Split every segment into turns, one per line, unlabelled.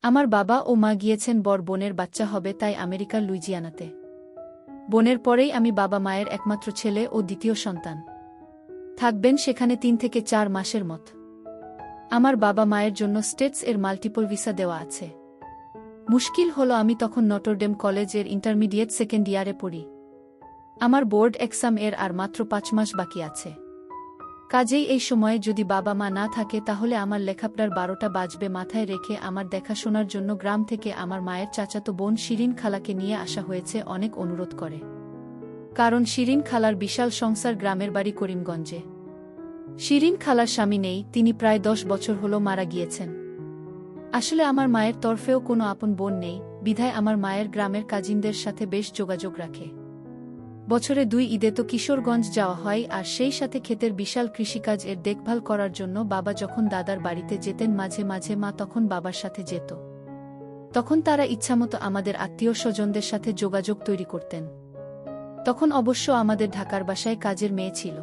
আমার বাবা ও মা গিয়েছেন বড় বোনের বাচ্চা হবে তাই আমেরিকার লুইজিয়ানাতে। বোনের পরেই আমি বাবা মায়ের একমাত্র ছেলে ও দ্বিতীয় সন্তান। থাকবেন সেখানে ৩ থেকে ৪ মাসের মত। আমার বাবা মায়ের জন্য স্টেটস এর মাল্টিপল ভিসা দেওয়া আছে। মুশকিল হলো আমি তখন নটরডেম কলেজের ইন্টারমিডিয়েট সেকেন্ড ইয়ারে পড়ি। আমার বোর্ড এক্সাম এর আর মাত্র ৫ মাস বাকি আছে। কাজেই এই সময়ে যদি বাবা মা না থাকে তাহলে আমার লেখাপড়ার ১২টা বাজবে। মাথায় রেখে আমার দেখাশোনার জন্য গ্রাম থেকে আমার মায়ের চাচাতো বোন শিরিন খালাকে নিয়ে আসা হয়েছে। অনেক অনুরোধ করে, কারণ শিরিন খালার বিশাল সংসার, গ্রামের বাড়ি করিমগঞ্জে। শিরিন খালার স্বামী নেই, তিনি প্রায় ১০ বছর হলো মারা গিয়েছেন। আসলে আমার মায়ের তরফেও কোনো আপন বোন নেই, বিধায় আমার মায়ের গ্রামের কাজিনদের সাথে বেশ যোগাযোগ রাখে। বছরে ২ ঈদে তো কিশোরগঞ্জ যাওয়া হয়, আর সেই সাথে ক্ষেতের বিশাল কৃষিকাজ এর দেখভাল করার জন্য বাবা যখন দাদার বাড়িতে যেতেন মাঝে মাঝে মা তখন বাবার সাথে যেত। তখন তারা ইচ্ছামতো আমাদের আত্মীয় স্বজনদের সাথে যোগাযোগ তৈরি করতেন। তখন অবশ্য আমাদের ঢাকার বাসায় কাজের মেয়ে ছিল,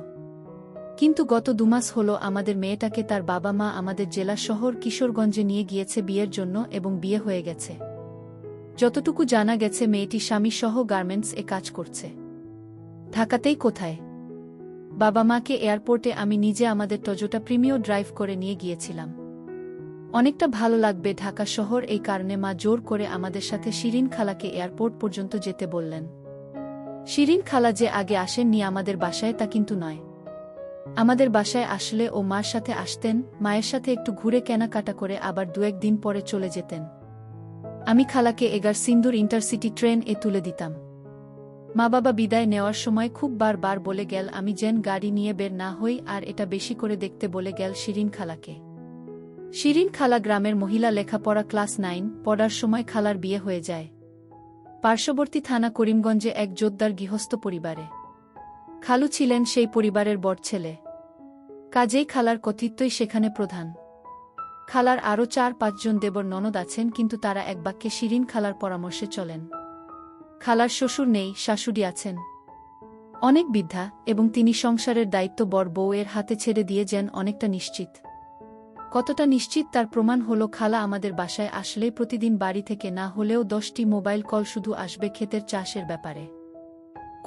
কিন্তু গত ২ মাস হলো আমাদের মেয়েটাকে তার বাবা মা আমাদের জেলা শহর কিশোরগঞ্জে নিয়ে গিয়েছে বিয়ের জন্য, এবং বিয়ে হয়ে গেছে। যতটুকু জানা গেছে মেয়েটি স্বামীসহ গার্মেন্টস এ কাজ করছে। ঢাকাতেই কোথায়? বাবা মাকে এয়ারপোর্টে আমি নিজে আমাদের টয়োটা প্রিমিও ড্রাইভ করে নিয়ে গিয়েছিলাম। অনেকটা ভালো লাগবে ঢাকা শহর, এই কারণে মা জোর করে আমাদের সাথে শিরিন খালাকে এয়ারপোর্ট পর্যন্ত যেতে বললেন। শিরিন খালা যে আগে আসেননি আমাদের বাসায় তা কিন্তু নয়। আমাদের বাসায় আসলে ও মার সাথে আসতেন, মায়ের সাথে একটু ঘুরে কেনাকাটা করে আবার ২-১ দিন পরে চলে যেতেন। আমি খালাকে এগার সিন্দুর ইন্টারসিটি ট্রেন এ তুলে দিতাম। মা বাবা বিদায় নেওয়ার সময় খুব বার বলে গেল আমি যেন গাড়ি নিয়ে বের না হই, আর এটা বেশি করে দেখতে বলে গেল শিরিন খালাকে। শিরিন খালা গ্রামের মহিলা, লেখাপড়া ক্লাস 9 পড়ার সময় খালার বিয়ে হয়ে যায় পার্শ্ববর্তী থানা করিমগঞ্জে এক জোদ্দার গৃহস্থ পরিবারে। খালু ছিলেন সেই পরিবারের বড় ছেলে, কাজেই খালার কর্তৃত্বই সেখানে প্রধান। খালার আরও ৪-৫ জন দেবর ননদ আছেন, কিন্তু তারা এক বাক্যে শিরিন খালার পরামর্শে চলেন। খালার শ্বশুর নেই, শাশুড়ি আছেন, অনেক বৃদ্ধা, এবং তিনি সংসারের দায়িত্ব বড় বউয়ের হাতে ছেড়ে দিয়ে যেন অনেকটা নিশ্চিত। কতটা নিশ্চিত তার প্রমাণ হলো খালা আমাদের বাসায় আসলেই প্রতিদিন বাড়ি থেকে না হলেও 10টি মোবাইল কল শুধু আসবে ক্ষেতের চাষের ব্যাপারে।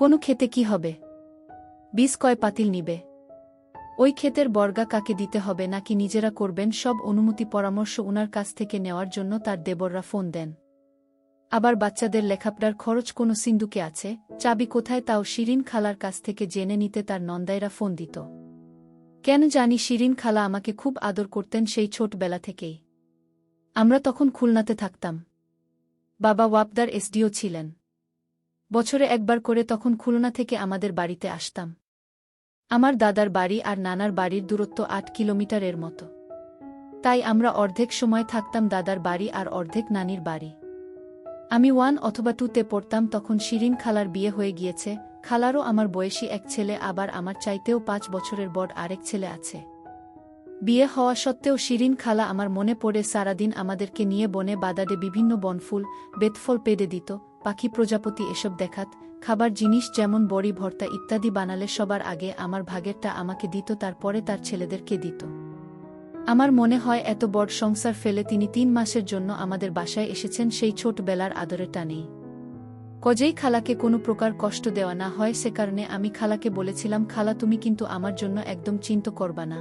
কোনো ক্ষেতে কি হবে, বীজ কয় পাতিল নিবে, ওই ক্ষেতের বর্গা কাকে দিতে হবে নাকি নিজেরা করবেন, সব অনুমতি পরামর্শ উনার কাছ থেকে নেওয়ার জন্য তার দেবররা ফোন দেন। আবার বাচ্চাদের লেখাপড়ার খরচ কোনো সিন্দুকে আছে, চাবি কোথায় তাও শিরিন খালার কাছ থেকে জেনে নিতে তার নন্দাইরা ফোন দিত। কেন জানি শিরিন খালা আমাকে খুব আদর করতেন সেই ছোটবেলা থেকেই। আমরা তখন খুলনাতে থাকতাম, বাবা ওয়াপদার এসডিও ছিলেন। বছরে একবার করে তখন খুলনা থেকে আমাদের বাড়িতে আসতাম। আমার দাদার বাড়ি আর নানার বাড়ির দূরত্ব ৮ কিলোমিটারের মতো, তাই আমরা অর্ধেক সময় থাকতাম দাদার বাড়ি আর অর্ধেক নানির বাড়ি। আমি 1 অথবা 2তে পড়তাম তখন শিরিন খালার বিয়ে হয়ে গিয়েছে। খালারও আমার বয়সী এক ছেলে, আবার আমার চাইতেও 5 বছরের বড় আরেক ছেলে আছে। বিয়ে হওয়া সত্ত্বেও শিরিন খালা আমার মনে পড়ে সারাদিন আমাদেরকে নিয়ে বনে বাদাডে বিভিন্ন বনফুল বেতফল পেড়ে দিত, পাখি প্রজাপতি এসব দেখাত, খাবার জিনিস যেমন বড়ি ভর্তা ইত্যাদি বানালে সবার আগে আমার ভাগেরটা আমাকে দিত, তারপরে তার ছেলেদেরকে দিত। আমার মনে হয় এত বড় সংসার ফেলে তিনি 3 মাসের জন্য আমাদের বাসায় এসেছেন সেই ছোটবেলার আদরের টানেই। কজেই খালাকে কোনো প্রকার কষ্ট দেওয়া না হয়, সে কারণে আমি খালাকে বলেছিলাম, খালা তুমি কিন্তু আমার জন্য একদম চিন্তা করবা না,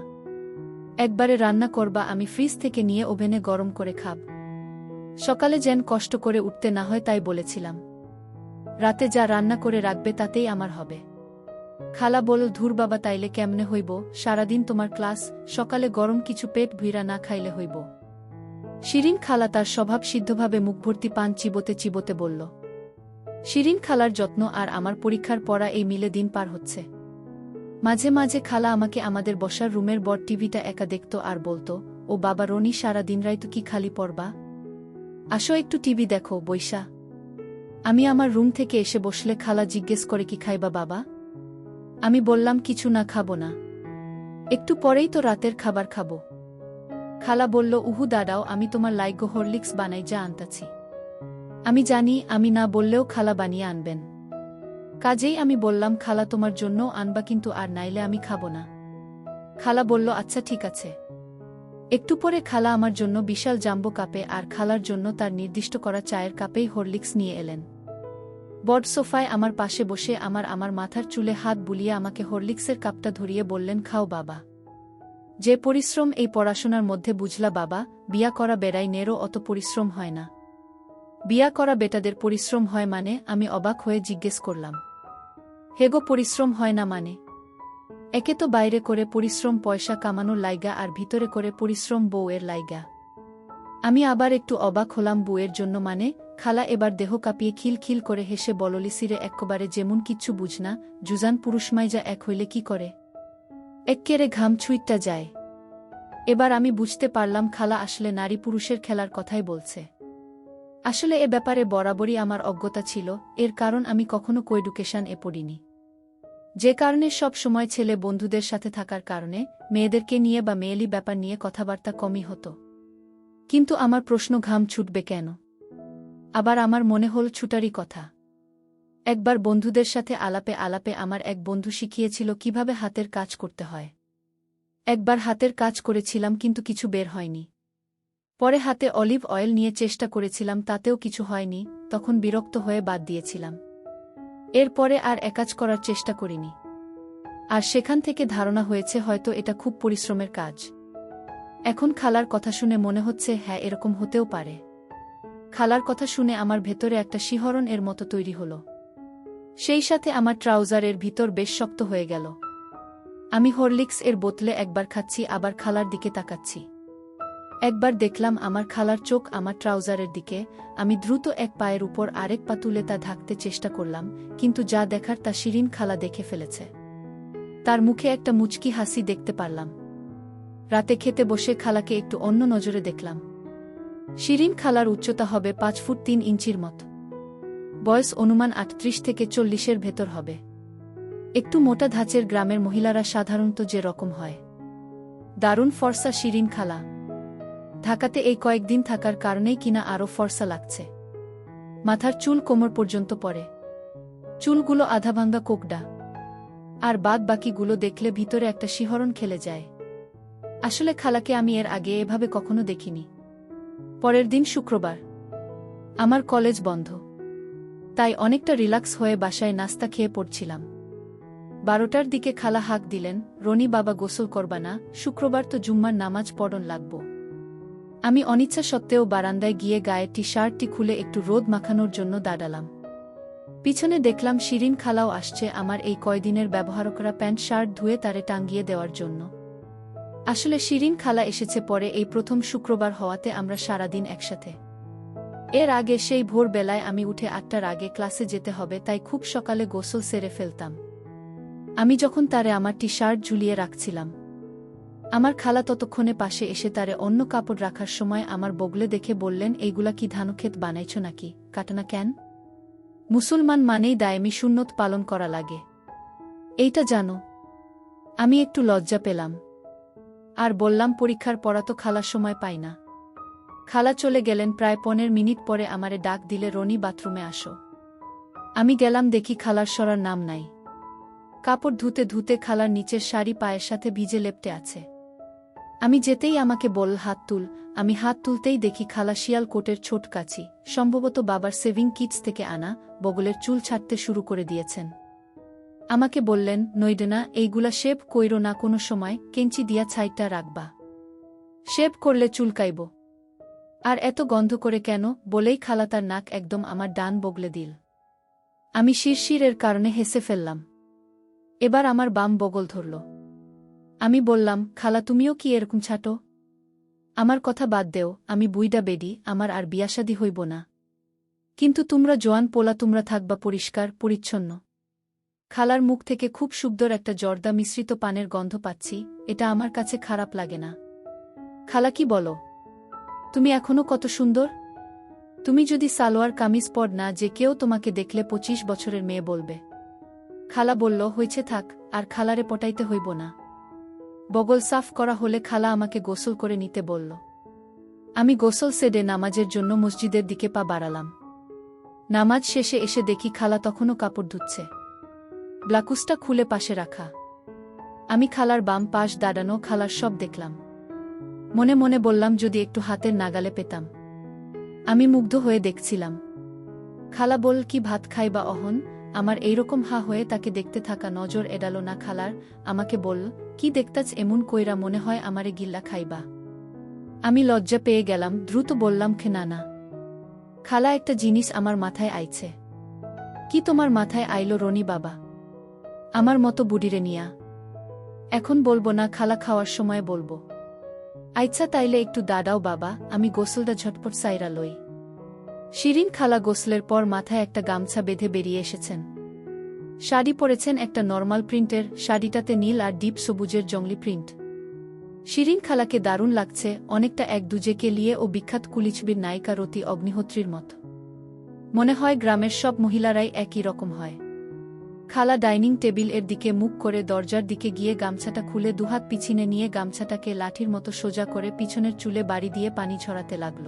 একবারে রান্না করবা, আমি ফ্রিজ থেকে নিয়ে ওভেনে গরম করে খাব। সকালে যেন কষ্ট করে উঠতে না হয় তাই বলেছিলাম, রাতে যা রান্না করে রাখবে তাতেই আমার হবে। খালা বলল, ধুর বাবা, তাইলে কেমনে হইব, সারাদিন তোমার ক্লাস, সকালে গরম কিছু পেট ভুইরা না খাইলে হইব। শিরিন খালা তার স্বভাব সিদ্ধভাবে মুখভর্তি পান চিবোতে চিবোতে বলল। শিরিন খালার যত্ন আর আমার পরীক্ষার পড়া এই মিলে দিন পার হচ্ছে। মাঝে মাঝে খালা আমাকে আমাদের বসার রুমের বড় টিভিটা একা দেখত আর বলতো, ও বাবা রনি, সারা দিন রাই তো কি খালি পড়বা, আসো একটু টিভি দেখো বৈশা। আমি আমার রুম থেকে এসে বসলে খালা জিজ্ঞেস করে, কি খাইবা বাবা? আমি বললাম, কিছু না, খাবো না, একটু পরেই তো রাতের খাবার খাবো। খালা বলল, উহু দাঁড়াও, আমি তোমার লাইগো হরলিক্স বানাই, যা আনতাছি। আমি জানি আমি না বললেও খালা বানিয়ে আনবেন, কাজেই আমি বললাম, খালা তোমার জন্যও আনবা, কিন্তু আর নাইলে আমি খাবো না। খালা বলল, আচ্ছা ঠিক আছে। একটু পরে খালা আমার জন্য বিশাল জাম্বো কাপে আর খালার জন্য তার নির্দিষ্ট করা চায়ের কাপেই হরলিক্স নিয়ে এলেন। বড সোফায় আমার পাশে বসে আমার মাথার চুলে হাত বুলিয়ে আমাকে হরলিক্সের কাপটা ধরিয়ে বললেন, খাও বাবা। যে পরিশ্রম এই পড়াশোনার মধ্যে বুঝলা বাবা, বিয়া করা বেড়াই নেরও অত পরিশ্রম হয় না। বিয়া করা বেটাদের পরিশ্রম হয় মানে? আমি অবাক হয়ে জিজ্ঞেস করলাম। হেগো পরিশ্রম হয় না মানে? একে তো বাইরে করে পরিশ্রম পয়সা কামানোর লাইগা আর ভিতরে করে পরিশ্রম বউয়ের লাইগা। আমি আবার একটু অবাক হলাম, বউয়ের জন্য মানে? খালা এবার দেহ কাঁপিয়ে খিলখিল করে হেসে বললি, সিরে এক্কবারে যেমন কিচ্ছু বুঝনা, জুজান পুরুষমাইজা এক হইলে কি করে? এক্কেরে ঘাম ছুঁইটটা যায়। এবার আমি বুঝতে পারলাম খালা আসলে নারী পুরুষের খেলার কথাই বলছে। আসলে এ ব্যাপারে বরাবরই আমার অজ্ঞতা ছিল, এর কারণ আমি কখনো কোএডুকেশন পড়িনি। যে কারণে সব সময় ছেলে বন্ধুদের সাথে থাকার কারণে মেয়েদেরকে নিয়ে বা মেয়েলি ব্যাপার নিয়ে কথাবার্তা কমই হতো। কিন্তু আমার প্রশ্ন, ঘাম ছুটবে কেন? আবার আমার মনে হল ছুটারই কথা। একবার বন্ধুদের সাথে আলাপে আলাপে আমার এক বন্ধু শিখিয়েছিল কিভাবে হাতের কাজ করতে হয়। একবার হাতের কাজ করেছিলাম কিন্তু কিছু বের হয়নি। পরে হাতে অলিভ অয়েল নিয়ে চেষ্টা করেছিলাম, তাতেও কিছু হয়নি, তখন বিরক্ত হয়ে বাদ দিয়েছিলাম। এরপরে আর একাজ করার চেষ্টা করিনি। আর সেখান থেকে ধারণা হয়েছে হয়তো এটা খুব পরিশ্রমের কাজ। এখন খালার কথা শুনে মনে হচ্ছে হ্যাঁ, এরকম হতেও পারে। খালার কথা শুনে আমার ভেতরে একটা শিহরণ এর মতো তৈরি হলো। সেই সাথে আমার ট্রাউজারের ভিতর বেশ শক্ত হয়ে গেল। আমি হরলিক্স এর বোতলে একবার খাচ্ছি, আবার খালার দিকে তাকাচ্ছি। একবার দেখলাম আমার খালার চোখ আমার ট্রাউজারের দিকে। আমি দ্রুত এক পায়ের উপর আরেক পা তুলে তা ঢাকতে চেষ্টা করলাম, কিন্তু যা দেখার তা শিরিন খালা দেখে ফেলেছে। তার মুখে একটা মুচকি হাসি দেখতে পারলাম। রাতে খেতে বসে খালাকে একটু অন্য নজরে দেখলাম। শিরিন খালার উচ্চতা হবে 5 ফুট 3 ইঞ্চির মত। বয়স অনুমান 38 থেকে 40-এর ভেতর হবে। একটু মোটা ধাঁচের গ্রামের মহিলারা সাধারণত যে রকম হয়। দারুণ ফর্সা শিরিন খালা। ঢাকাতে এই কয়েকদিন থাকার কারণেই কিনা আরও ফর্সা লাগছে। মাথার চুল কোমর পর্যন্ত পড়ে। চুলগুলো আধাভাঙ্গা কোকড়া। আর বাদ বাকিগুলো দেখলে ভিতরে একটা শিহরণ খেলে যায়। আসলে খালাকে আমি এর আগে এভাবে কখনো দেখিনি। পরের দিন শুক্রবার। আমার কলেজ বন্ধ। তাই অনেকটা রিল্যাক্স হয়ে বাসায় নাস্তা খেয়ে পড়ছিলাম। 12টার দিকে খালা হাঁক দিলেন, রনি বাবা, গোসল করবা না? শুক্রবার তো জুম্মার নামাজ পড়ন লাগব। আমি অনিচ্ছা সত্ত্বেও বারান্দায় গিয়ে গায়ে টি শার্টটি খুলে একটু রোদ মাখানোর জন্য দাঁড়ালাম। পিছনে দেখলাম শিরিন খালাও আসছে আমার এই কয়দিনের ব্যবহার করা প্যান্ট শার্ট ধুয়ে তারে টাঙ্গিয়ে দেওয়ার জন্য। আসলে শিরিন খালা এসেছে পরে, এই প্রথম শুক্রবার হওয়াতে আমরা সারাদিন একসাথে। এর আগে সেই ভোরবেলায় আমি উঠে 8টার আগে ক্লাসে যেতে হবে, তাই খুব সকালে গোসল সেরে ফেলতাম। আমি যখন তারে আমার টি শার্ট ঝুলিয়ে রাখছিলাম, আমার খালা ততক্ষণে পাশে এসে তারে অন্য কাপড় রাখার সময় আমার বগলে দেখে বললেন, এইগুলা কি ধানক্ষেত বানাইছ নাকি? কাটানা কেন? মুসলমান মানেই দায়েমি সুন্নত পালন করা লাগে, এইটা জানো? আমি একটু লজ্জা পেলাম আর বললাম, পরীক্ষার পড়া তো খালার সময় পাই না। খালা চলে গেলেন। প্রায় 15 মিনিট পরে আমারে ডাক দিলে, রনি, বাথরুমে আসো। আমি গেলাম, দেখি খালার সরার নাম নাই। কাপড় ধুতে ধুতে খালার নিচের শাড়ি পায়ের সাথে ভিজে লেপ্টে আছে। আমি যেতেই আমাকে বলল, হাত তুল। আমি হাত তুলতেই দেখি খালা শিয়াল কোটের ছোট কাচি, সম্ভবত বাবার সেভিং কিটস থেকে আনা, বগলের চুল ছাড়তে শুরু করে দিয়েছেন। আমাকে বললেন, নইডনা, এইগুলা শেভ কইরো না কোনো সময়, কেঞ্চি দিয়া ছাইটা রাখবা। শেভ করলে চুলকাইব। আর এত গন্ধ করে কেন? বলেই খালা তার নাক একদম আমার ডান বগলে দিল। আমি শিরশিরের কারণে হেসে ফেললাম। এবার আমার বাম বগল ধরল। আমি বললাম, খালা, তুমিও কি এরকম ছাটো? আমার কথা বাদ দেও, আমি বুইডা বেডি, আমার আর বিয়াশাদি হইব না। কিন্তু তোমরা জোয়ান পোলা, তোমরা থাকবা পরিষ্কার পরিচ্ছন্ন। খালার মুখ থেকে খুব সুন্দর একটা জর্দা মিশ্রিত পানের গন্ধ পাচ্ছি, এটা আমার কাছে খারাপ লাগে না। খালা, কি বলো? তুমি এখনো কত সুন্দর। তুমি যদি সালোয়ার কামিজ পর না, যে কেউ তোমাকে দেখলে 25 বছরের মেয়ে বলবে। খালা বলল, হইছে থাক, আর খালারে পটাইতে হইব না। বগল সাফ করা হলে খালা আমাকে গোসল করে নিতে বলল। আমি গোসল সেরে নামাজের জন্য মসজিদের দিকে পা বাড়ালাম। নামাজ শেষে এসে দেখি খালা তখনও কাপড় ধুচ্ছে, ব্লাকুসটা খুলে পাশে রাখা। আমি খালার বাম পাশ দাঁড়ানো, খালার সব দেখলাম। মনে মনে বললাম যদি একটু হাতের নাগালে পেতাম। আমি মুগ্ধ হয়ে দেখছিলাম। খালা বল কি ভাত খাইবা অহন? আমার এইরকম হা হয়ে তাকে দেখতে থাকা নজর এড়ালো না খালার। আমাকে বলল, কি দেখতাছ এমন কইরা, মনে হয় আমারে গিল্লা খাইবা? আমি লজ্জা পেয়ে গেলাম, দ্রুত বললাম খে না না। খালা একটা জিনিস আমার মাথায় আইছে। কি তোমার মাথায় আইলো রনি বাবা? আমার মতো বুড়িরে নিয়া। এখন বলবো না, খালা খাওয়ার সময় বলবো। আইচ্ছা তাইলে একটু দাঁড়াও বাবা, আমি গোসলটা ঝটপট সাইরা লই। শিরিন খালা গোসলের পর মাথায় একটা গামছা বেঁধে বেরিয়ে এসেছেন। শাড়ি পরেছেন একটা নরমাল প্রিন্টের, শাড়িটাতে নীল আর ডিপ সবুজের জংলি প্রিন্ট। শিরিন খালাকে দারুণ লাগছে, অনেকটা এক দুজেকে লিয়ে ও বিখ্যাত কুলিছবির নায়িকা রতি অগ্নিহোত্রীর মতো। মনে হয় গ্রামের সব মহিলারাই একই রকম হয়। খালা ডাইনিং টেবিল এর দিকে মুখ করে দরজার দিকে গিয়ে গামছাটা খুলে দুহাত পিছিনে নিয়ে গামছাটাকে লাঠির মতো সোজা করে পিছনের চুলে বাড়ি দিয়ে পানি ছড়াতে লাগল।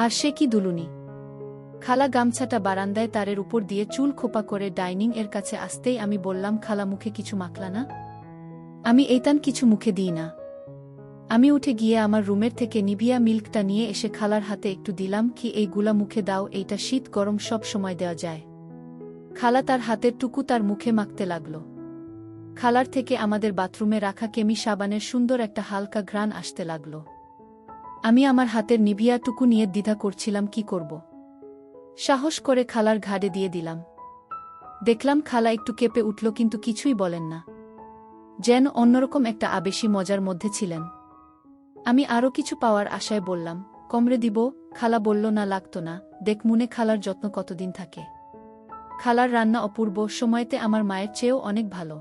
আর সে কি দুলুনি! খালা গামছাটা বারান্দায় তারের উপর দিয়ে চুল খোপা করে ডাইনিং এর কাছে আসতেই আমি বললাম, খালা মুখে কিছু মাখলা না? আমি এইতান কিছু মুখে দিই না। আমি উঠে গিয়ে আমার রুমের থেকে নিভিয়া মিল্কটা নিয়ে এসে খালার হাতে একটু দিলাম, কি এইগুলা মুখে দাও, এইটা শীত গরম সব সময় দেওয়া যায়। খালা তার হাতের টুকু তার মুখে মাখতে লাগল। খালার থেকে আমাদের বাথরুমে রাখা কেমি সাবানের সুন্দর একটা হালকা ঘ্রাণ আসতে লাগল। আমি আমার হাতের নিভিয়া টুকু নিয়ে দ্বিধা করছিলাম কি করব। সাহস করে খালার ঘাড়ে দিয়ে দিলাম। দেখলাম খালা একটু কেঁপে উঠল, কিন্তু কিছুই বলেন না, যেন অন্যরকম একটা আবেশী মজার মধ্যে ছিলেন। আমি আরও কিছু পাওয়ার আশায় বললাম, কমরে দিব? খালা বলল, না লাগতো না, দেখ মুনে খালার যত্ন কতদিন থাকে। খালার রান্না অপূর্ব, সময়তে আমার মায়ের চেয়েও অনেক ভালো।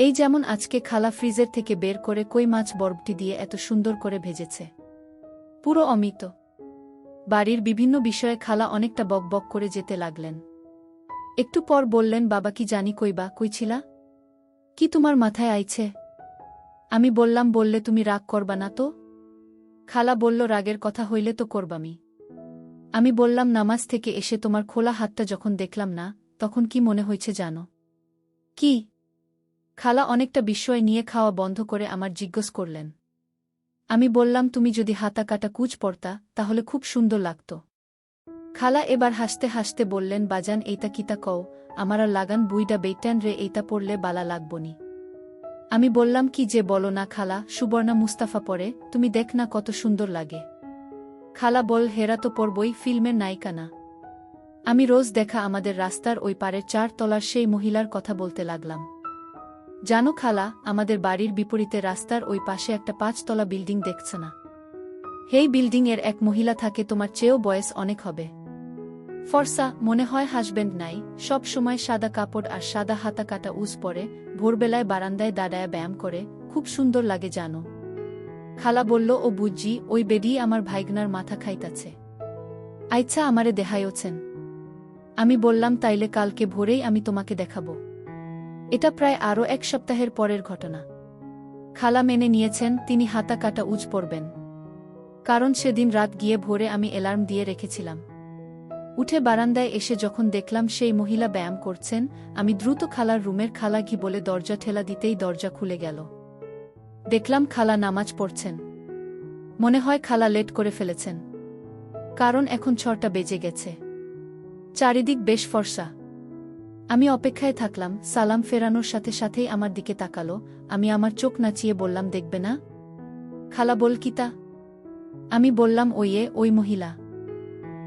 এই যেমন আজকে খালা ফ্রিজের থেকে বের করে কই মাছ বরবটি দিয়ে এত সুন্দর করে ভেজেছে, পুরো অমিত। বাড়ির বিভিন্ন বিষয়ে খালা অনেকটা বকবক করে যেতে লাগলেন। একটু পর বললেন, বাবা কি জানি কইবা, কইছিলা? কি তোমার মাথায় আইছে? আমি বললাম, বললে তুমি রাগ করবা না তো? খালা বলল, রাগের কথা হইলে তো করবামি। আমি বললাম, নামাজ থেকে এসে তোমার খোলা হাতটা যখন দেখলাম না, তখন কি মনে হয়েছে জানো? কি? খালা অনেকটা বিস্ময় নিয়ে খাওয়া বন্ধ করে আমার জিজ্ঞেস করলেন। আমি বললাম, তুমি যদি হাতা কাটা কুচ পরতা তাহলে খুব সুন্দর লাগত। খালা এবার হাসতে হাসতে বললেন, বাজান এইটা কিতা কও, আমারা লাগান বুইডা বেইটান রে, এইটা পড়লে বালা লাগবনি। আমি বললাম, কি যে বলো না খালা, সুবর্ণা মুস্তাফা পরে, তুমি দেখ না কত সুন্দর লাগে। খালা বল, হেরা তো পরবই, ফিল্মের নায়িকা না? আমি রোজ দেখা আমাদের রাস্তার ওই পারের 4 তলার সেই মহিলার কথা বলতে লাগলাম। জানো খালা, আমাদের বাড়ির বিপরীতে রাস্তার ওই পাশে একটা 5 তলা বিল্ডিং দেখছ না? হেই বিল্ডিং এর এক মহিলা থাকে, তোমার চেয়েও বয়স অনেক হবে। ফর্সা, মনে হয় হাজবেন্ড নাই, সব সময় সাদা কাপড় আর সাদা হাতা কাটা উজ পরে, ভোরবেলায় বারান্দায় দাঁড়ায় ব্যায়াম করে, খুব সুন্দর লাগে জানো। খালা বলল, ও বুঝি, ওই বেডি আমার ভাইগনার মাথা খাইতাছে। আইচ্ছা আমারে দেখাইওছেন? আমি বললাম, তাইলে কালকে ভোরেই আমি তোমাকে দেখাবো। এটা প্রায় আরও 1 সপ্তাহের পরের ঘটনা। খালা মেনে নিয়েছেন তিনি হাতা কাটা উজ পরবেন, কারণ সেদিন রাত গিয়ে ভোরে আমি অ্যালার্ম দিয়ে রেখেছিলাম। উঠে বারান্দায় এসে যখন দেখলাম সেই মহিলা ব্যায়াম করছেন, আমি দ্রুত খালার রুমের খালা ঘি বলে দরজা ঠেলা দিতেই দরজা খুলে গেল। দেখলাম খালা নামাজ পড়ছেন। মনে হয় খালা লেট করে ফেলেছেন, কারণ এখন 6টা বেজে গেছে। চারিদিক বেশ ফর্সা। আমি অপেক্ষায় থাকলাম, সালাম ফেরানোর সাথে সাথেই আমার দিকে তাকালো। আমি আমার চোখ নাচিয়ে বললাম, দেখবে না? খালা বল, কিতা? আমি বললাম, ওই মহিলা।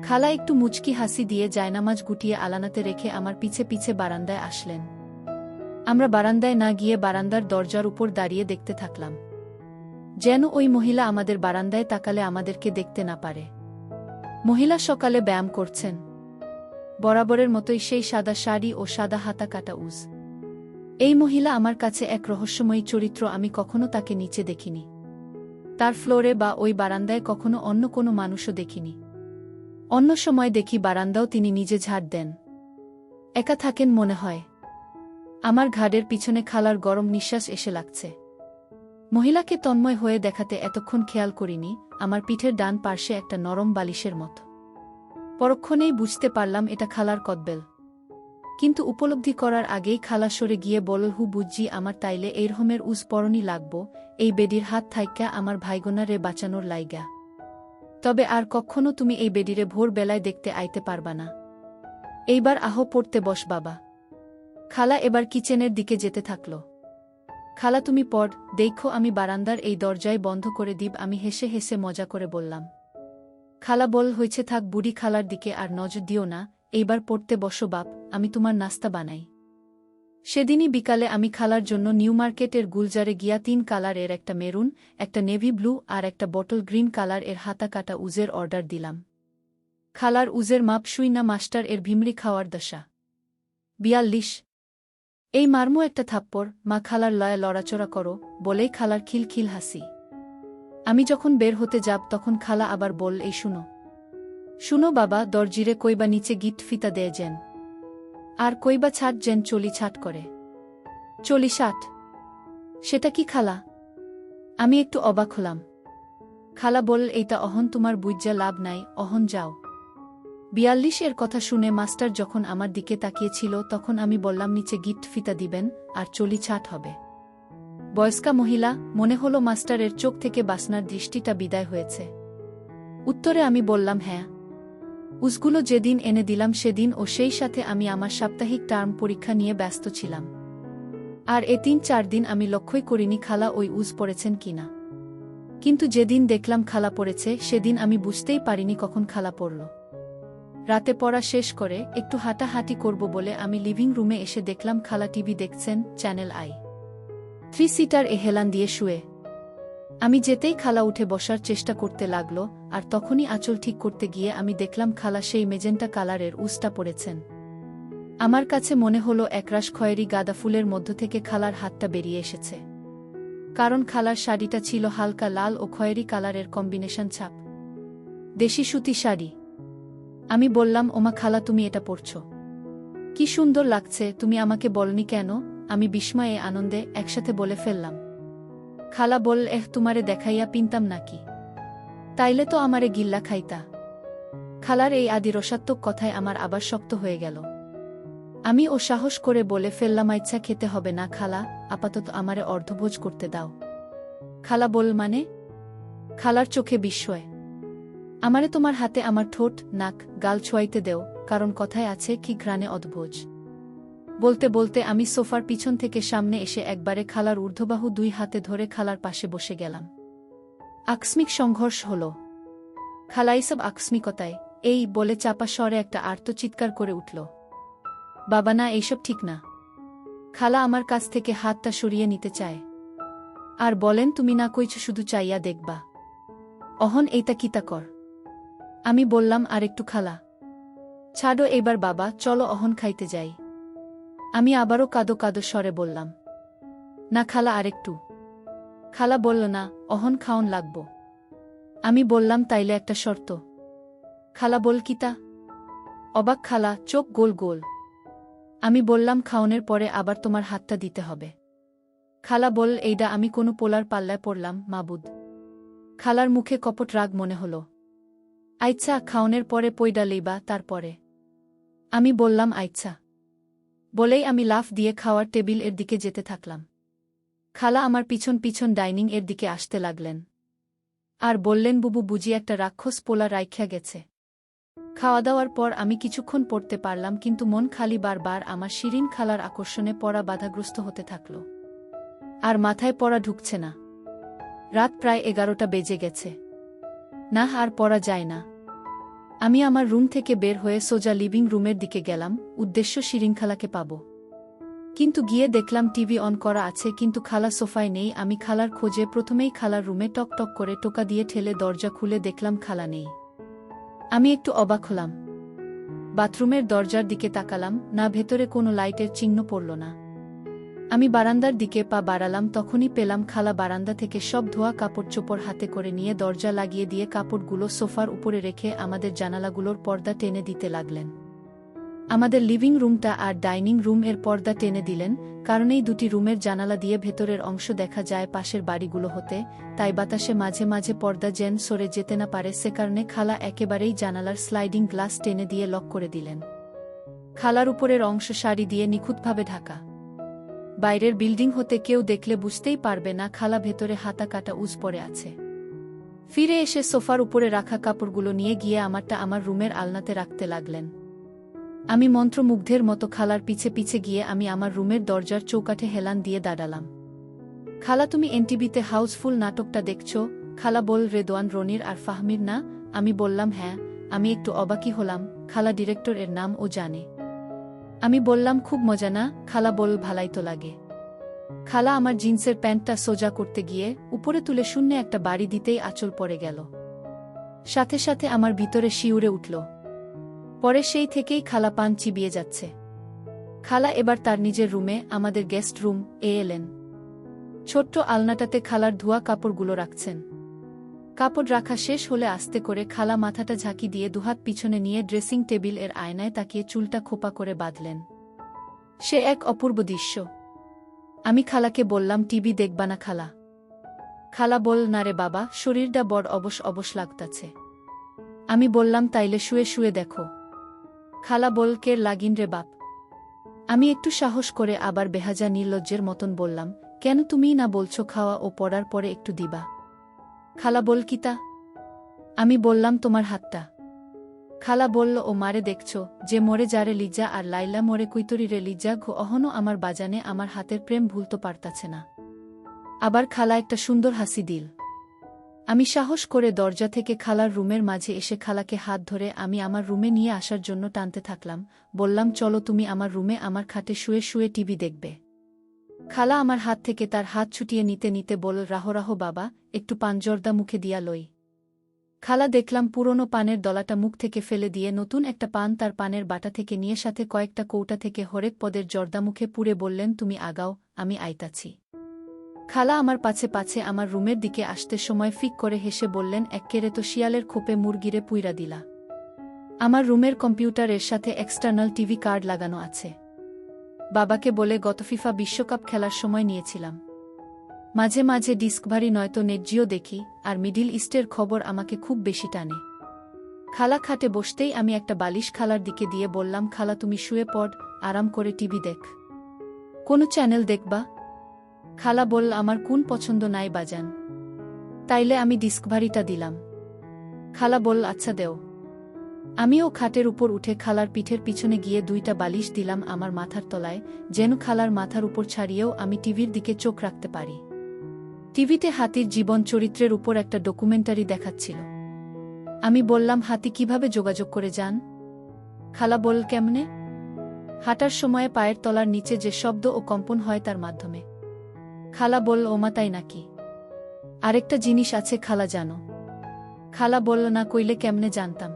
খালা একটু মুচকি হাসি দিয়ে জায়নামাজ গুটিয়ে আলানাতে রেখে আমার পিছে পিছে বারান্দায় আসলেন। আমরা বারান্দায় না গিয়ে বারান্দার দরজার উপর দাঁড়িয়ে দেখতে থাকলাম, যেন ওই মহিলা আমাদের বারান্দায় তাকালে আমাদেরকে দেখতে না পারে। মহিলা সকালে ব্যায়াম করছেন, বরাবরের মতোই সেই সাদা শাড়ি ও সাদা হাতা কাটা উজ। এই মহিলা আমার কাছে এক রহস্যময়ী চরিত্র, আমি কখনো তাকে নিচে দেখিনি। তার ফ্লোরে বা ওই বারান্দায় কখনো অন্য কোনো মানুষও দেখিনি। অন্য সময় দেখি বারান্দাও তিনি নিজে ঝাড় দেন। একা থাকেন মনে হয়। আমার ঘাড়ের পিছনে খালার গরম নিঃশ্বাস এসে লাগছে। মহিলাকে তন্ময় হয়ে দেখাতে এতক্ষণ খেয়াল করিনি, আমার পিঠের ডান পার্শ্বে একটা নরম বালিশের মতো। পরক্ষণেই বুঝতে পারলাম এটা খালার কদবেল। কিন্তু উপলব্ধি করার আগেই খালা সরে গিয়ে বলল, হু বুঝছি আমার তাইলে এইরহমের উজপরণই লাগবো, এই বেডির হাত থাইক্যা আমার ভাইগোনা রে বাঁচানোর লাইগা। তবে আর কখনো তুমি এই বেডিরে ভোর বেলায় দেখতে আইতে পারবা না। এইবার আহো পড়তে বস বাবা। খালা এবার কিচেনের দিকে যেতে থাকল। খালা তুমি পড়, দেখো আমি বারান্দার এই দরজায় বন্ধ করে দিব। আমি হেসে হেসে মজা করে বললাম। খালা বল, হয়েছে থাক, বুড়ি খালার দিকে আর নজর দিও না, এইবার পড়তে বসো বাপ, আমি তোমার নাস্তা বানাই। সেদিনই বিকালে আমি খালার জন্য নিউ মার্কেটের গুলজারে গিয়া 3 কালার এর একটা মেরুন, একটা নেভি ব্লু আর একটা বটল গ্রিন কালার এর হাতা কাটা উজের অর্ডার দিলাম। খালার উজের মাপ শুই না মাস্টার এর ভিমরি খাওয়ার দশা। 42। এই মারমু একটা থাপ্পড়, মা খালার লয়া লড়াচড়া করো, বলেই খালার খিলখিল হাসি। আমি যখন বের হতে যাব তখন খালা আবার বল, এই শুনো শুনো বাবা, দরজিরে কইবা নিচে গিট ফিতা দেয় যেন, আর কইবা ছাট যেন চলি ছাট করে। চলি ছাট? সেটা কি খালা? আমি একটু অবাক হলাম। খালা বল, এইটা অহন তোমার বুইজ্জা লাভ নাই, অহন যাও। 42 এর কথা শুনে মাস্টার যখন আমার দিকে তাকিয়েছিল তখন আমি বললাম, নিচে গিট ফিতা দিবেন আর চলি ছাট হবে। বয়স্কা মহিলা, মনে হলো মাস্টারের চোখ থেকে বাসনার দৃষ্টিটা বিদায় হয়েছে। উত্তরে আমি বললাম, হ্যাঁ। উজগুলো যেদিন এনে দিলাম সেদিন ও সেই সাথে আমি আমার সাপ্তাহিক টার্ম পরীক্ষা নিয়ে ব্যস্ত ছিলাম। আর এ 3-4 দিন আমি লক্ষ্যই করিনি খালা ওই উজ পড়েছেন কিনা। কিন্তু যেদিন দেখলাম খালা পড়েছে সেদিন আমি বুঝতেই পারিনি কখন খালা পড়ল। রাতে পড়া শেষ করে একটু হাঁটাহাঁটি করব বলে আমি লিভিং রুমে এসে দেখলাম খালা টিভি দেখছেন, চ্যানেল আই 3 সিটার এ হেলান দিয়ে শুয়ে। আমি যেতেই খালা উঠে বসার চেষ্টা করতে লাগল, আর তখনই আঁচল ঠিক করতে গিয়ে আমি দেখলাম খালা সেই মেজেন্টা কালারের উজটা পড়েছেন। আমার কাছে মনে হলো একরাশ খয়েরি গাঁদা ফুলের মধ্য থেকে খালার হাতটা বেরিয়ে এসেছে। কারণ খালার শাড়িটা ছিল হালকা লাল ও খয়েরি কালারের কম্বিনেশন ছাপ, দেশি সুতি শাড়ি। আমি বললাম, ওমা খালা তুমি এটা পরছ, কি সুন্দর লাগছে, তুমি আমাকে বলনি কেন? আমি বিস্ময়ে আনন্দে একসাথে বলে ফেললাম। খালা বল, তোমারে দেখাইয়া পিনতাম নাকি? তাইলে তো আমারে গিল্লা খাইতা। খালার এই আদি রসাত্মক কথায় আমার আবার শক্ত হয়ে গেল। আমি ও সাহস করে বলে ফেললাম, ইচ্ছা খেতে হবে না খালা, আপাতত আমারে অর্ধভোজ করতে দাও। খালা বল, মানে? খালার চোখে বিস্ময়। আমারে তোমার হাতে আমার ঠোঁট, নাক, গাল ছোঁয়াইতে দেও, কারণ কথায় আছে কি ঘ্রাণে অদ্ভোজ। বলতে বলতে আমি সোফার পিছন থেকে সামনে এসে একবারে খালার ঊর্ধ্ববাহু 2 হাতে ধরে খালার পাশে বসে গেলাম। আকস্মিক সংঘর্ষ হল। খালা এইসব আকস্মিকতায় এই বলে চাপা স্বরে একটা আর্তচিৎকার করে উঠল। বাবা না, এইসব ঠিক না। খালা আমার কাছ থেকে হাতটা সরিয়ে নিতে চায় আর বলেন, তুমি না কইছ শুধু চাইয়া দেখবা, অহন এইটা কিতা কর। আমি বললাম, আরেকটু খালা, ছাড়ো এইবার বাবা, চলো অহন খাইতে যাই। আমি আবারও কাদো কাদো স্বরে বললাম, না খালা আরেকটু। খালা বলল, না, অহন খাওন লাগব। আমি বললাম, তাইলে একটা শর্ত। খালা বল, কিতা? অবাক খালা, চোখ গোল গোল। আমি বললাম, খাওনের পরে আবার তোমার হাতটা দিতে হবে। খালা বল, এইডা আমি কোনো পোলার পাল্লায় পড়লাম মাবুদ। খালার মুখে কপট রাগ মনে হল। আইচ্ছা, খাওনের পরে পইডা লইবা তারপরে। আমি বললাম, আইচ্ছা। বলেই আমি লাফ দিয়ে খাওয়ার টেবিল এর দিকে যেতে থাকলাম। খালা আমার পিছন পিছন ডাইনিং এর দিকে আসতে লাগলেন আর বললেন, বুবু বুঝি একটা রাক্ষস পোলা রাইখ্যা গেছে। খাওয়া দাওয়ার পর আমি কিছুক্ষণ পড়তে পারলাম, কিন্তু মন খালি বারবার আমার শিরিন খালার আকর্ষণে পড়া বাধাগ্রস্ত হতে থাকল। আর মাথায় পড়া ঢুকছে না। রাত প্রায় 11টা বেজে গেছে। না, আর পড়া যায় না। আমি আমার রুম থেকে বের হয়ে সোজা লিভিং রুমের দিকে গেলাম, উদ্দেশ্য শিরিন খালাকে পাব। কিন্তু গিয়ে দেখলাম টিভি অন করা আছে, কিন্তু খালা সোফায় নেই। আমি খালার খোঁজে প্রথমেই খালার রুমে টক টক করে টোকা দিয়ে ঠেলে দরজা খুলে দেখলাম খালা নেই। আমি একটু অবাক হলাম। বাথরুমের দরজার দিকে তাকালাম, না, ভেতরে কোনো লাইটের চিহ্ন পড়ল না। আমি বারান্দার দিকে পা বাড়ালাম, তখনই পেলাম খালা বারান্দা থেকে সব ধোয়া কাপড় চোপড় হাতে করে নিয়ে দরজা লাগিয়ে দিয়ে কাপড়গুলো সোফার উপরে রেখে আমাদের জানালাগুলোর পর্দা টেনে দিতে লাগলেন। আমাদের লিভিং রুমটা আর ডাইনিং রুম এর পর্দা টেনে দিলেন, কারণ এই দুটি রুমের জানালা দিয়ে ভেতরের অংশ দেখা যায় পাশের বাড়িগুলো হতে, তাই বাতাসে মাঝে মাঝে পর্দা যেন সরে যেতে না পারে, সে কারণে খালা একেবারেই জানালার স্লাইডিং গ্লাস টেনে দিয়ে লক করে দিলেন। খালার উপরের অংশ শাড়ি দিয়ে নিখুঁতভাবে ঢাকা। বাইরের বিল্ডিং হতে কেউ দেখলে বুঝতেই পারবে না খালা ভেতরে হাতা কাটা উজ পড়ে আছে। ফিরে এসে সোফার উপরে রাখা কাপড়গুলো নিয়ে গিয়ে আমারটা আমার রুমের আলনাতে রাখতে লাগলেন। আমি মন্ত্রমুগ্ধের মতো খালার পিছে পিছে গিয়ে আমি আমার রুমের দরজার চৌকাঠে হেলান দিয়ে দাঁড়ালাম। খালা, তুমি এনটিভিতে হাউসফুল নাটকটা দেখছো? খালা বল, রেদওয়ান, রনির আর ফাহমির না? আমি বললাম হ্যাঁ। আমি একটু অবাকই হলাম, খালা ডিরেক্টর এর নাম ও জানে? আমি বললাম খুব মজা না? খালা বল, ভালাই তো লাগে। খালা আমার জিন্সের প্যান্টটা সোজা করতে গিয়ে উপরে তুলে শূন্য একটা বাড়ি দিতেই আঁচল পড়ে গেল। সাথে সাথে আমার ভিতরে শিউরে উঠল। পরে সেই থেকেই খালা পান চিবিয়ে যাচ্ছে। খালা এবার তার নিজের রুমে, আমাদের গেস্ট রুম, এলেন। ছোট্ট আলনাটাতে খালার ধোয়া কাপড়গুলো রাখছেন। কাপড় রাখা শেষ হলে আস্তে করে খালা মাথাটা ঝাঁকি দিয়ে দুহাত পিছনে নিয়ে ড্রেসিং টেবিল এর আয়নায় তাকিয়ে চুলটা খোপা করে বাঁধলেন। সে এক অপূর্ব দৃশ্য। আমি খালাকে বললাম, টিভি দেখবা না খালা? খালা বল, না রে বাবা, শরীরটা বড় অবশ অবশ লাগতাছে। আমি বললাম, তাইলে শুয়ে শুয়ে দেখো। খালা বল, কের লাগিন রে বাপ? আমি একটু সাহস করে আবার বেহাজা নির্লজ্জের মতন বললাম, কেন তুমিই না বলছো খাওয়া ও পড়ার পরে একটু দিবা? খালা বল, কিতা? আমি বললাম, তোমার হাতটা। খালা বলল, ও মারে দেখছো, যে মরে যারে লিজা আর লাইলা মরে কুইতরি রে লিজা ঘো, অহনো আমার বাজানে আমার হাতের প্রেম ভুলতে পারতাছে না। আবার খালা একটা সুন্দর হাসি দিল। আমি সাহস করে দরজা থেকে খালার রুমের মাঝে এসে খালাকে হাত ধরে আমি আমার রুমে নিয়ে আসার জন্য টানতে থাকলাম। বললাম, চলো তুমি আমার রুমে আমার খাটে শুয়ে শুয়ে টিভি দেখবে। খালা আমার হাত থেকে তার হাত ছুটিয়ে নিতে নিতে বলল, রাহো রাহো বাবা, একটু পান জর্দা মুখে দিয়া লই। খালা দেখলাম পুরনো পানের দলাটা মুখ থেকে ফেলে দিয়ে নতুন একটা পান তার পানের বাটা থেকে নিয়ে সাথে কয়েকটা কৌটা থেকে হরেক পদের জর্দা মুখে পুরে বললেন, তুমি আগাও, আমি আইতাছি। খালা আমার পাছে পাছে আমার রুমের দিকে আসতে সময় ফিক করে হেসে বললেন, এক্কেরে তো শিয়ালের খোপে মুরগিরে পুইরা দিলা। আমার রুমের কম্পিউটারের সাথে এক্সটার্নাল টিভি কার্ড লাগানো আছে। বাবাকে বলে গত ফিফা বিশ্বকাপ খেলার সময় নিয়েছিলাম। মাঝে মাঝে ডিস্কভারি নয়তো নেটজিও দেখি, আর মিডিল ইস্টের খবর আমাকে খুব বেশি টানে। খালা খাটে বসতেই আমি একটা বালিশ খালার দিকে দিয়ে বললাম, খালা তুমি শুয়ে পড়, আরাম করে টিভি দেখ। কোনো চ্যানেল দেখবা? খালা বলল, আমার কোন পছন্দ নাই বাজান। তাইলে আমি ডিস্কভারিটা দিলাম। খালা বলল, আচ্ছা দেও। আমিও খাটের উপর উঠে খালার পিঠের পিছনে গিয়ে দুইটা বালিশ দিলাম আমার মাথার তলায়, যেন খালার মাথার উপর ছাড়িয়েও আমি টিভির দিকে চোখ রাখতে পারি। টিভিতে হাতির জীবন চরিত্রের উপর একটা ডকুমেন্টারি দেখাচ্ছিল। আমি বললাম, হাতি কিভাবে যোগাযোগ করে যান? খালা বলল, কেমনে? হাঁটার সময়ে পায়ের তলার নিচে যে শব্দ ও কম্পন হয় তার মাধ্যমে। খালা বলল, ওমা তাই নাকি? আরেকটা জিনিস আছে খালা, জানো? খালা বলল, না, কইলে কেমনে জানতাম?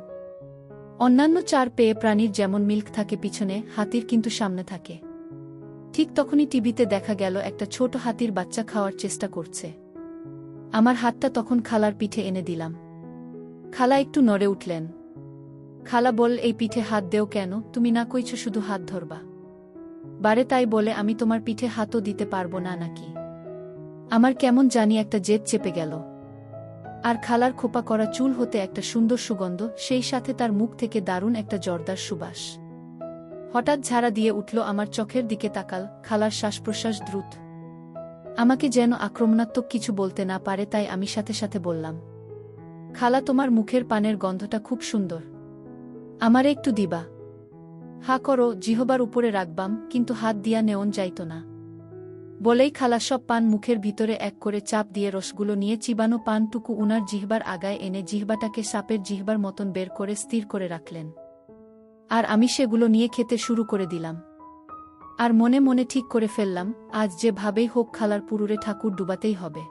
অন্যান্য চার পেয়ে প্রাণীর যেমন মিল্ক থাকে পিছনে, হাতির কিন্তু সামনে থাকে। ঠিক তখনই টিভিতে দেখা গেল একটা ছোট হাতির বাচ্চা খাওয়ার চেষ্টা করছে। আমার হাতটা তখন খালার পিঠে এনে দিলাম। খালা একটু নড়ে উঠলেন। খালা বল, এই পিঠে হাত দেও কেন? তুমি না কইছ শুধু হাত ধরবা। বারে তাই বলে আমি তোমার পিঠে হাতও দিতে পারবো না নাকি? আমার কেমন জানি একটা জেদ চেপে গেল। আর খালার খোপা করা চুল হতে একটা সুন্দর সুগন্ধ, সেই সাথে তার মুখ থেকে দারুণ একটা জর্দার সুবাস। হঠাৎ ঝাড়া দিয়ে উঠল আমার চোখের দিকে তাকাল। খালার শ্বাসপ্রশ্বাস দ্রুত। আমাকে যেন আক্রমণাত্মক কিছু বলতে না পারে তাই আমি সাথে সাথে বললাম, খালা তোমার মুখের পানের গন্ধটা খুব সুন্দর, আমারে একটু দিবা? হা করো, জিহবার উপরে রাখবাম, কিন্তু হাত দিয়া নেওন যাইত না। বলেই খালা সব পান মুখের ভিতরে এক করে চাপ দিয়ে রসগুলো নিয়ে চিবানো পানটুকু উনার জিহবার আগায় এনে জিহবাটাকে সাপের জিহবার মতন বের করে স্থির করে রাখলেন। আর আমি সেগুলো নিয়ে খেতে শুরু করে দিলাম। আর মনে মনে ঠিক করে ফেললাম, আজ যেভাবেই হোক খালার পুরুরে ঠাকুর ডুবাতেই হবে।